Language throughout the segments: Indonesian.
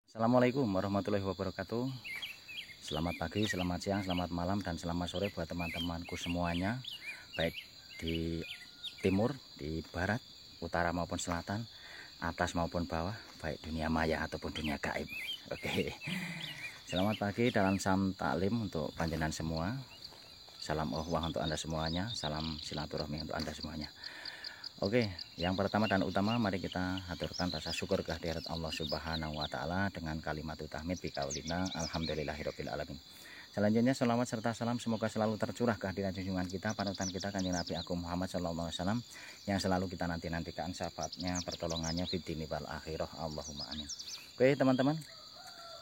Assalamualaikum warahmatullahi wabarakatuh. Selamat pagi, selamat siang, selamat malam, dan selamat sore buat teman-temanku semuanya, baik di timur, di barat, utara maupun selatan, atas maupun bawah, baik dunia maya ataupun dunia gaib. Oke, selamat pagi dalam salam taklim untuk panjenengan semua. Salam uhwah untuk Anda semuanya, salam silaturahmi untuk Anda semuanya. Oke, yang pertama dan utama mari kita haturkan rasa syukur kehadirat Allah Subhanahu wa taala dengan kalimat tahmid bi qaulina alhamdulillahirabbil alamin. Selanjutnya salawat serta salam semoga selalu tercurah kehadiran junjungan kita, panutan kita Kanjeng Nabi Agung Muhammad sallallahu alaihi wasallam yang selalu kita nantikan syafaatnya, pertolongannya fid dini wal akhirah. Allahumma amin. Oke, teman-teman.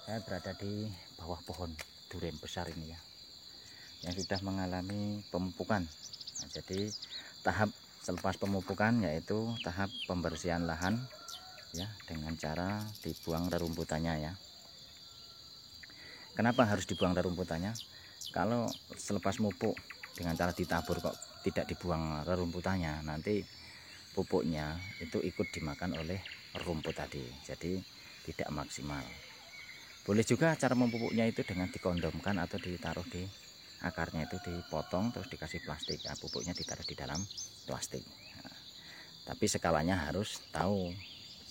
Saya berada di bawah pohon durian besar ini ya, yang sudah mengalami pemupukan. Nah, jadi tahap selepas pemupukan yaitu tahap pembersihan lahan ya, dengan cara dibuang rerumputannya ya. Kenapa harus dibuang rerumputannya? Kalau selepas mupuk dengan cara ditabur kok tidak dibuang rerumputannya, nanti pupuknya itu ikut dimakan oleh rumput tadi, jadi tidak maksimal. Boleh juga cara memupuknya itu dengan dikondomkan atau ditaruh di akarnya, itu dipotong terus dikasih plastik ya, pupuknya ditaruh di dalam plastik. Nah, tapi skalanya harus tahu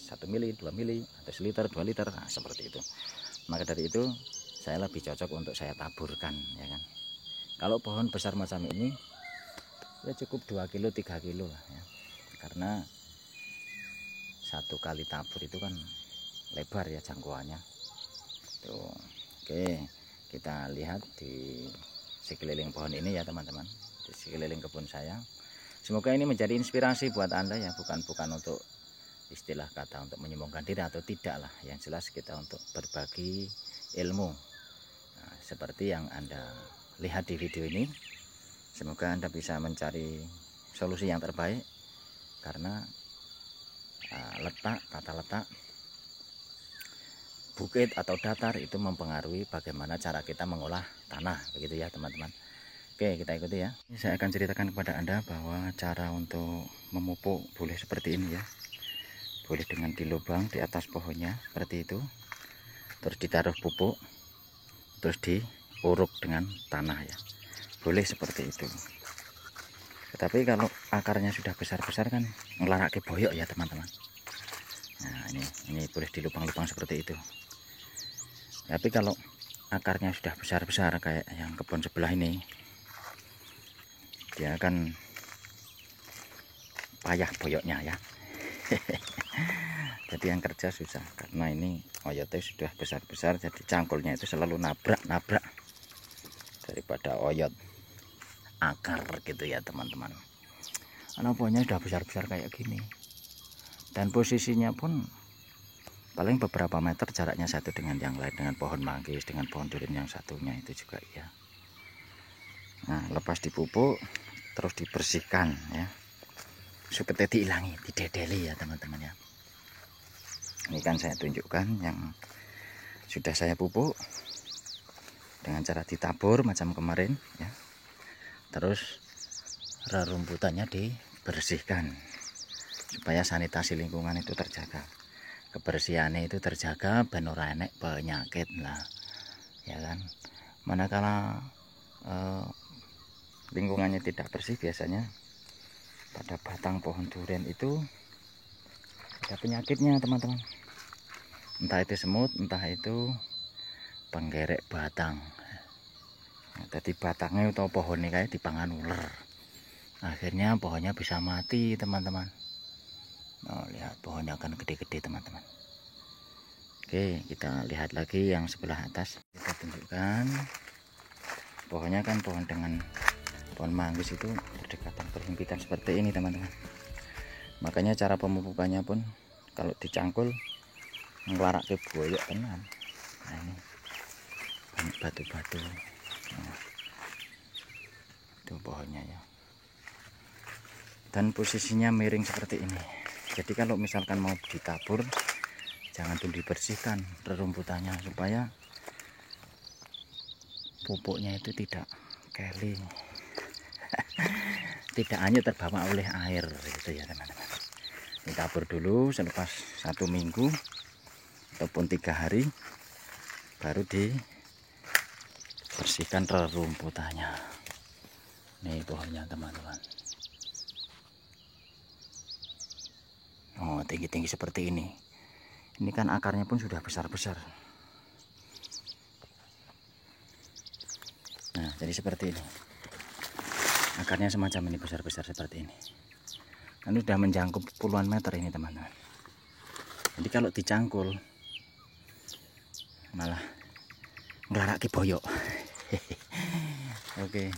1 mili, 2 mili, atau 1 liter, 2 liter, nah, seperti itu. Maka dari itu saya lebih cocok untuk saya taburkan ya kan. Kalau pohon besar macam ini ya cukup 2 kilo 3 kilo lah ya, karena satu kali tabur itu kan lebar ya jangkauannya tuh. Oke, kita lihat di sekeliling pohon ini ya teman-teman, di sekeliling kebun saya. Semoga ini menjadi inspirasi buat Anda ya, bukan untuk istilah kata untuk menyombongkan diri atau tidak lah. Yang jelas kita untuk berbagi ilmu. Nah, seperti yang Anda lihat di video ini, semoga Anda bisa mencari solusi yang terbaik, karena tata letak bukit atau datar itu mempengaruhi bagaimana cara kita mengolah tanah, begitu ya teman-teman. Oke, kita ikuti ya. Saya akan ceritakan kepada Anda bahwa cara untuk memupuk boleh seperti ini ya. Boleh dengan dilubang di atas pohonnya seperti itu, terus ditaruh pupuk, terus diuruk dengan tanah ya. Boleh seperti itu. Tetapi kalau akarnya sudah besar-besar kan ngelarake boyok ya teman-teman. Nah, ini boleh dilubang-lubang seperti itu. Tapi kalau akarnya sudah besar-besar kayak yang kebun sebelah ini, dia akan payah boyoknya ya. Jadi yang kerja susah, karena ini oyotnya sudah besar-besar, jadi cangkulnya itu selalu nabrak daripada oyot akar gitu ya teman-teman. Karena pohonnya sudah besar-besar kayak gini, dan posisinya pun paling beberapa meter jaraknya satu dengan yang lain, dengan pohon manggis, dengan pohon durian yang satunya itu juga ya. Nah, lepas dipupuk terus dibersihkan ya, supaya dihilangi, didedeli ya teman-teman ya. Ini kan saya tunjukkan yang sudah saya pupuk dengan cara ditabur macam kemarin ya. Terus rerumputannya dibersihkan supaya sanitasi lingkungan itu terjaga, kebersihannya itu terjaga, ben ora enek penyakit lah ya kan. Manakala lingkungannya tidak bersih, biasanya pada batang pohon durian itu ada penyakitnya teman-teman, entah itu semut, entah itu penggerek batang. Nah, jadi batangnya atau pohonnya kayak dipangan ular, akhirnya pohonnya bisa mati teman-teman. Oh, lihat pohonnya akan gede-gede teman-teman. Oke, kita lihat lagi yang sebelah atas, kita tunjukkan pohonnya kan pohon dengan pohon manggis itu berdekatan, berhimpitan seperti ini teman-teman. Makanya cara pemupukannya pun kalau dicangkul ngelarak ke boyok tenan. Nah, ini banyak batu-batu. Nah, itu pohonnya ya, dan posisinya miring seperti ini. Jadi kalau misalkan mau ditabur, jangan dulu dibersihkan rerumputannya supaya pupuknya itu tidak keling, tidak hanya terbawa oleh air gitu ya teman-teman. Ditabur dulu selepas 1 minggu, ataupun 3 hari baru dibersihkan rerumputannya. Nih pohonnya teman-teman. Oh, tinggi-tinggi seperti ini. Ini kan akarnya pun sudah besar-besar. Nah, jadi seperti ini. Akarnya semacam ini, besar-besar seperti ini. Ini sudah menjangkau puluhan meter ini teman-teman. Jadi kalau dicangkul malah nglarake boyok. Oke.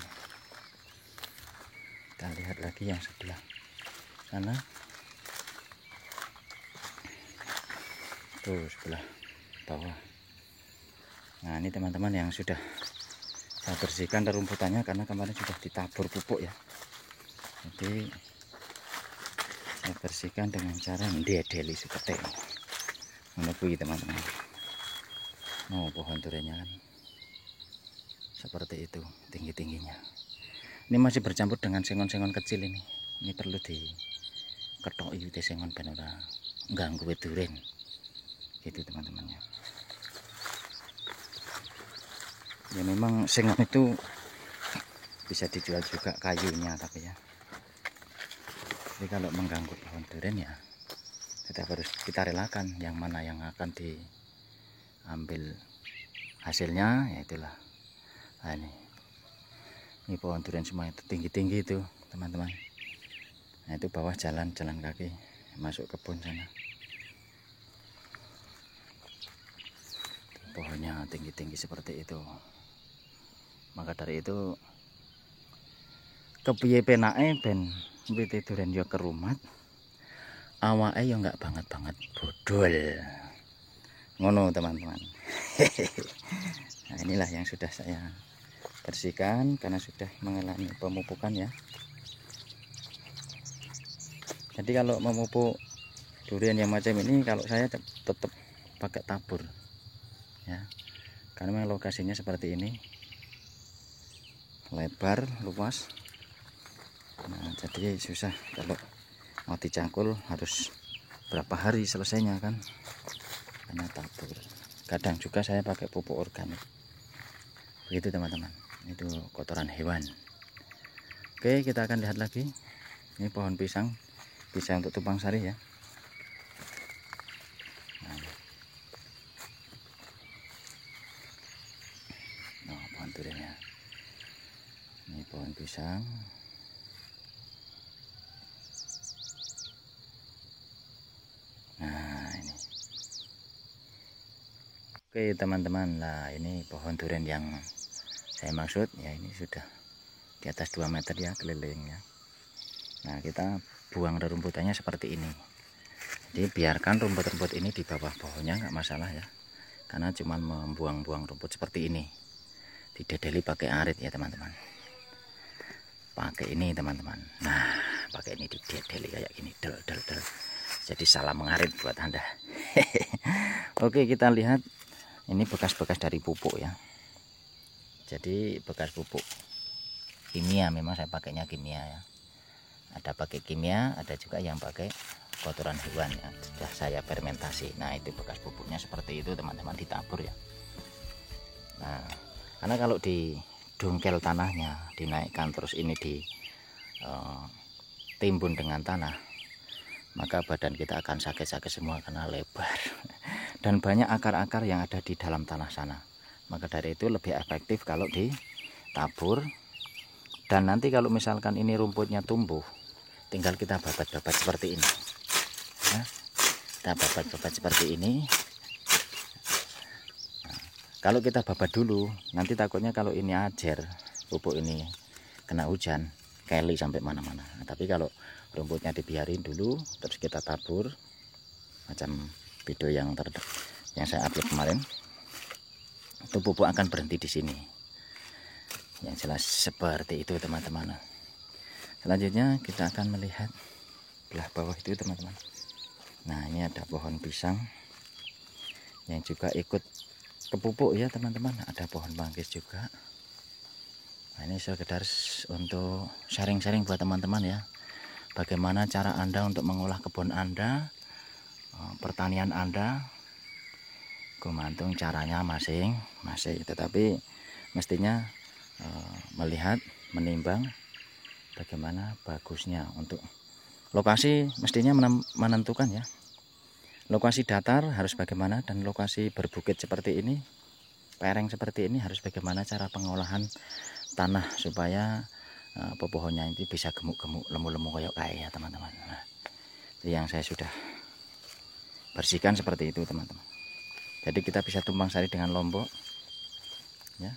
Kita lihat lagi yang sebelah sana. Tuh sebelah bawah. Nah, ini teman-teman yang sudah saya bersihkan rerumputannya karena kemarin sudah ditabur pupuk ya. Jadi saya bersihkan dengan cara mendedeli seperti ini. Menepui teman-teman. Oh, pohon duriannya kan seperti itu tinggi-tingginya. Ini masih bercampur dengan sengon-sengon kecil ini. Ini perlu diketoki wit sengon ben ora ganggu wit duren. Gitu teman-temannya. Ya memang sengon itu bisa dijual juga kayunya tapi ya. Jadi kalau mengganggu pohon durian ya tetap harus kita relakan. Yang mana yang akan diambil hasilnya ya itulah. Nah, ini pohon durian semua itu tinggi-tinggi itu teman-teman. Nah, itu bawah jalan kaki masuk kebun sana. Pohonnya tinggi-tinggi seperti itu. Maka dari itu kepiye penake ben wit durian yo kerumat, awake yo enggak banget-banget bodol. Ngono teman-teman. Nah, inilah yang sudah saya bersihkan karena sudah mengalami pemupukan ya. Jadi kalau memupuk durian yang macam ini kalau saya tetap pakai tabur ya, karena memang lokasinya seperti ini, lebar luas. Nah, jadi susah kalau mau dicangkul harus berapa hari selesainya kan, karena tabur. Kadang juga saya pakai pupuk organik begitu teman-teman. Itu kotoran hewan. Oke, kita akan lihat lagi. Ini pohon pisang, bisa untuk tumpang sari ya. Nah, pohon duriannya. Ini pohon pisang. Nah, ini. Oke teman-teman, nah ini pohon durian yang saya maksud ya, ini sudah di atas 2 meter ya kelilingnya. Nah, kita buang rerumputannya seperti ini. Jadi biarkan rumput-rumput ini di bawah pohonnya nggak masalah ya, karena cuma membuang-buang rumput seperti ini. Didedeli pakai arit ya teman-teman. Pakai ini teman-teman. Nah, pakai ini didedeli kayak gini, del. Jadi salam mengarit buat Anda. Oke, kita lihat ini bekas-bekas dari pupuk ya. Jadi bekas pupuk kimia, memang saya pakainya kimia ya. Ada pakai kimia, ada juga yang pakai kotoran hewan ya. Sudah saya fermentasi. Nah, itu bekas pupuknya seperti itu teman-teman, ditabur ya. Nah, karena kalau didongkel tanahnya, dinaikkan terus ini ditimbun dengan tanah, maka badan kita akan sakit-sakit semua karena lebar dan banyak akar-akar yang ada di dalam tanah sana. Maka dari itu lebih efektif kalau ditabur. Dan nanti kalau misalkan ini rumputnya tumbuh, tinggal kita babat-babat seperti ini ya. Kita babat-babat seperti ini. Nah, kalau kita babat dulu, nanti takutnya kalau ini ajer, pupuk ini kena hujan, keli sampai mana-mana. Nah, tapi kalau rumputnya dibiarin dulu, terus kita tabur, macam video yang saya upload kemarin, itu pupuk akan berhenti di sini. Yang jelas seperti itu teman-teman. Selanjutnya kita akan melihat belah bawah itu teman-teman. Nah, ini ada pohon pisang yang juga ikut kepupuk ya teman-teman. Ada pohon manggis juga. Nah, ini sekedar untuk sharing-sharing buat teman-teman ya. Bagaimana cara Anda untuk mengolah kebun Anda, pertanian Anda, gumantung caranya masing-masing, tetapi mestinya melihat, menimbang bagaimana bagusnya untuk lokasi, mestinya menentukan ya, lokasi datar harus bagaimana, dan lokasi berbukit seperti ini, lereng seperti ini harus bagaimana cara pengolahan tanah supaya pepohonnya itu bisa gemuk-gemuk, lemu-lemu kayak ya teman-teman. Nah, itu yang saya sudah bersihkan seperti itu teman-teman. Jadi kita bisa tumpang sari dengan lombok ya,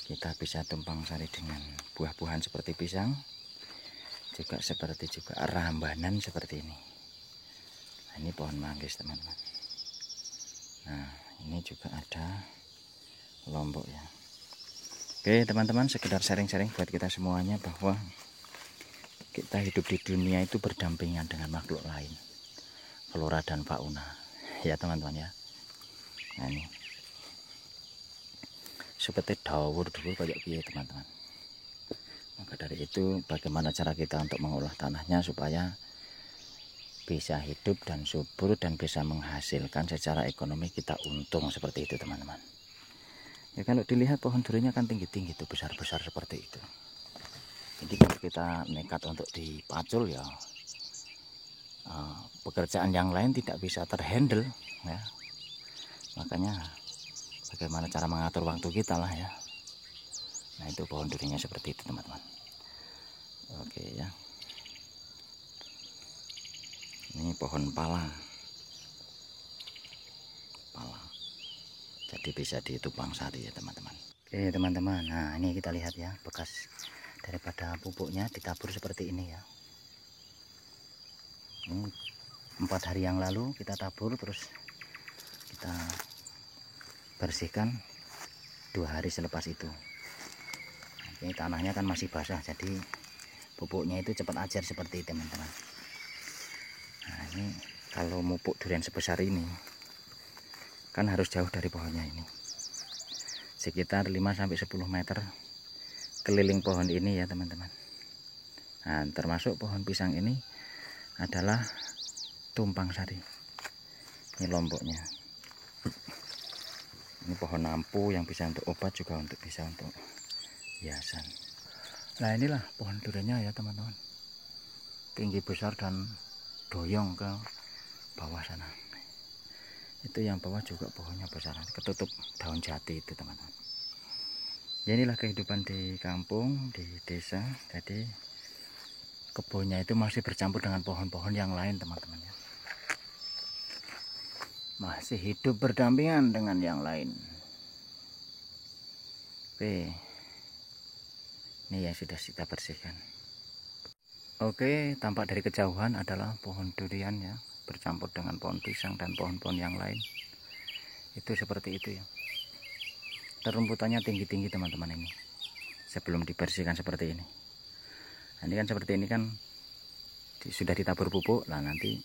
kita bisa tumpang sari dengan buah-buahan seperti pisang, juga seperti juga rambanan seperti ini. Nah, ini pohon manggis teman-teman. Nah, ini juga ada lombok ya. Oke teman-teman, sekedar sharing-sharing buat kita semuanya bahwa kita hidup di dunia itu berdampingan dengan makhluk lain, flora dan fauna ya teman-teman ya. Nah ini seperti daur kayak gini teman-teman. Maka dari itu bagaimana cara kita untuk mengolah tanahnya supaya bisa hidup dan subur dan bisa menghasilkan secara ekonomi, kita untung seperti itu teman-teman. Ya kalau dilihat pohon duriannya kan tinggi-tinggi itu, besar-besar seperti itu. Jadi kalau kita nekat untuk dipacul ya pekerjaan yang lain tidak bisa terhandle ya. Makanya bagaimana cara mengatur waktu kita lah ya. Nah itu pohon duriannya seperti itu teman-teman. Oke ya. Ini pohon pala. Jadi bisa ditumpang sari ya teman-teman. Oke teman-teman, nah ini kita lihat ya bekas daripada pupuknya ditabur seperti ini ya. Ini 4 hari yang lalu kita tabur, terus kita bersihkan 2 hari selepas itu. Ini tanahnya kan masih basah, jadi pupuknya itu cepat ajar seperti itu teman-teman. Nah ini kalau mupuk durian sebesar ini kan harus jauh dari pohonnya ini, sekitar 5-10 meter keliling pohon ini ya teman-teman. Nah termasuk pohon pisang ini adalah tumpang sari. Ini lomboknya. Ini pohon nampu yang bisa untuk obat, juga bisa untuk hiasan. Nah inilah pohon duriannya ya teman-teman, tinggi besar dan doyong ke bawah sana. Itu yang bawah juga pohonnya besar, ketutup daun jati itu teman-teman. Ya inilah kehidupan di kampung, di desa. Jadi kebunnya itu masih bercampur dengan pohon-pohon yang lain teman-teman ya. Masih hidup berdampingan dengan yang lain. Oke, ini yang sudah kita bersihkan. Oke, tampak dari kejauhan adalah pohon durian ya, bercampur dengan pohon pisang dan pohon-pohon yang lain. Itu seperti itu ya. Rumputannya tinggi-tinggi teman-teman ini. Sebelum dibersihkan seperti ini. Nah, ini kan seperti ini kan sudah ditabur pupuk. Nah nanti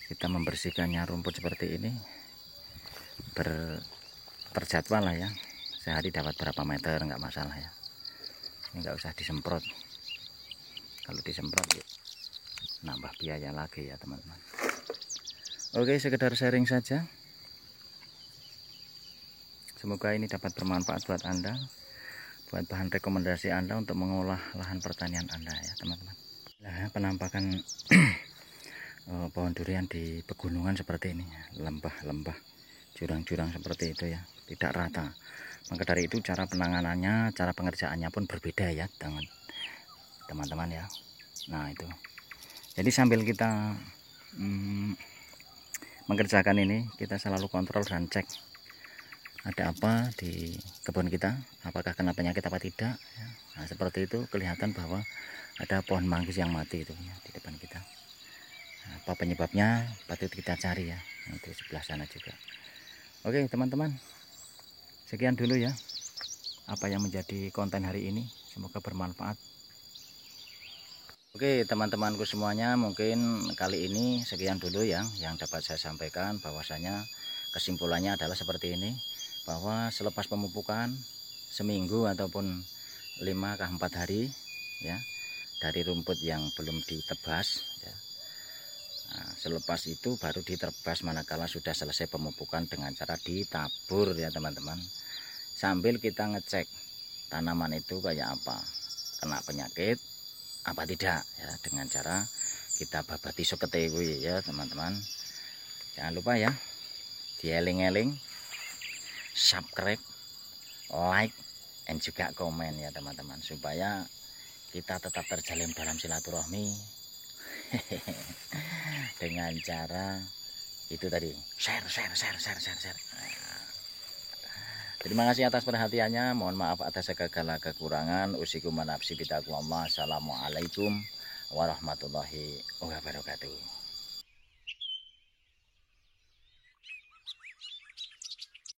kita membersihkannya rumput seperti ini terjadwal lah ya. Sehari dapat berapa meter nggak masalah ya. Ini nggak usah disemprot. Kalau disemprot ya nambah biaya lagi ya teman-teman. Oke, sekedar sharing saja. Semoga ini dapat bermanfaat buat Anda, buat bahan rekomendasi Anda untuk mengolah lahan pertanian Anda ya teman-teman. Nah, penampakan pohon durian di pegunungan seperti ini, lembah-lembah, jurang-jurang seperti itu ya, tidak rata. Maka dari itu cara penanganannya, cara pengerjaannya pun berbeda ya dengan teman-teman ya. Nah itu, jadi sambil kita mengerjakan ini, kita selalu kontrol dan cek ada apa di kebun kita, apakah kena penyakit apa tidak ya. Nah seperti itu kelihatan bahwa ada pohon manggis yang mati itu ya di depan kita. Nah, apa penyebabnya patut kita cari ya. Nah, itu sebelah sana juga. Oke teman-teman, sekian dulu ya apa yang menjadi konten hari ini, semoga bermanfaat. Oke teman-temanku semuanya, mungkin kali ini sekian dulu ya yang dapat saya sampaikan. Bahwasanya kesimpulannya adalah seperti ini, bahwa selepas pemupukan seminggu ataupun 5-4 hari ya, dari rumput yang belum ditebas ya, Nah, selepas itu baru diterbas manakala sudah selesai pemupukan dengan cara ditabur ya teman-teman. Sambil kita ngecek tanaman itu kayak apa, kena penyakit apa tidak ya, dengan cara kita babati sokete ya teman-teman. Jangan lupa ya, dieling-eling, subscribe, like, dan juga komen ya teman-teman, supaya kita tetap terjalin dalam silaturahmi dengan cara itu tadi, share. Terima kasih atas perhatiannya. Mohon maaf atas segala kekurangan. Usikum nafsi bittaqwallah. Assalamualaikum warahmatullahi wabarakatuh.